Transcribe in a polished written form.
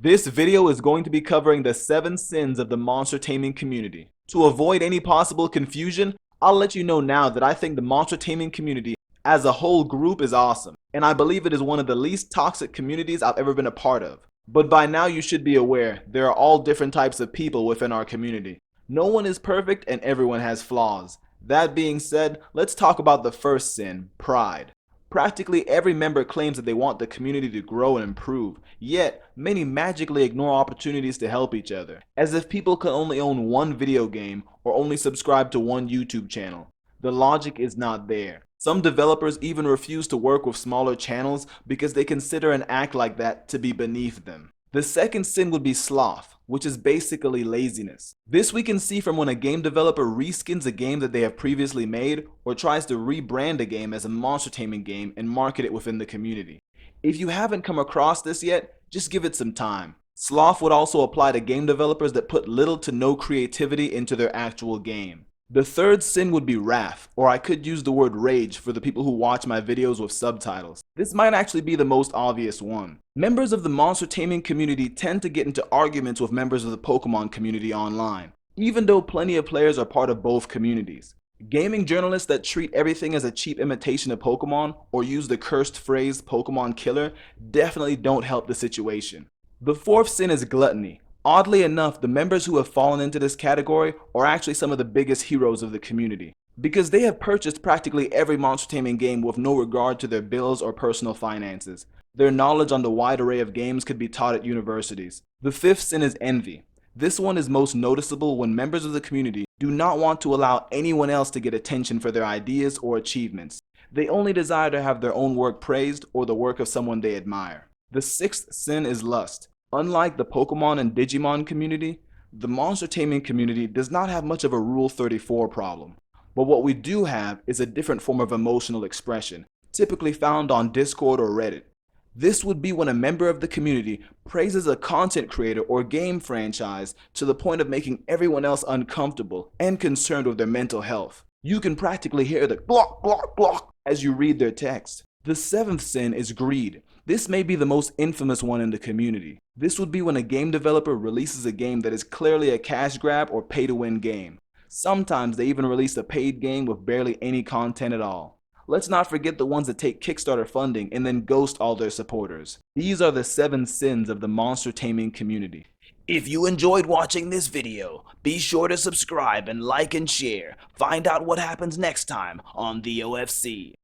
This video is going to be covering the 7 sins of the monster taming community. To avoid any possible confusion, I'll let you know now that I think the monster taming community as a whole group is awesome, and I believe it is one of the least toxic communities I've ever been a part of. But by now you should be aware, there are all different types of people within our community. No one is perfect and everyone has flaws. That being said, let's talk about the first sin, pride. Practically every member claims that they want the community to grow and improve, yet many magically ignore opportunities to help each other, as if people can only own one video game or only subscribe to one YouTube channel. The logic is not there. Some developers even refuse to work with smaller channels because they consider an act like that to be beneath them. The second sin would be sloth, which is basically laziness. This we can see from when a game developer reskins a game that they have previously made or tries to rebrand a game as a monster taming game and market it within the community. If you haven't come across this yet, just give it some time. Sloth would also apply to game developers that put little to no creativity into their actual game. The third sin would be wrath, or I could use the word rage for the people who watch my videos with subtitles. This might actually be the most obvious one. Members of the monster taming community tend to get into arguments with members of the Pokemon community online, even though plenty of players are part of both communities. Gaming journalists that treat everything as a cheap imitation of Pokemon or use the cursed phrase Pokemon killer definitely don't help the situation. The fourth sin is gluttony. Oddly enough, the members who have fallen into this category are actually some of the biggest heroes of the community, because they have purchased practically every monster taming game with no regard to their bills or personal finances. Their knowledge on the wide array of games could be taught at universities. The fifth sin is envy. This one is most noticeable when members of the community do not want to allow anyone else to get attention for their ideas or achievements. They only desire to have their own work praised or the work of someone they admire. The sixth sin is lust. Unlike the Pokemon and Digimon community, the monster taming community does not have much of a Rule 34 problem. But what we do have is a different form of emotional expression, typically found on Discord or Reddit. This would be when a member of the community praises a content creator or game franchise to the point of making everyone else uncomfortable and concerned with their mental health. You can practically hear the block, block, block as you read their text. The seventh sin is greed. This may be the most infamous one in the community. This would be when a game developer releases a game that is clearly a cash grab or pay-to-win game. Sometimes they even release a paid game with barely any content at all. Let's not forget the ones that take Kickstarter funding and then ghost all their supporters. These are the 7 sins of the monster taming community. If you enjoyed watching this video, be sure to subscribe and like and share. Find out what happens next time on the OFC.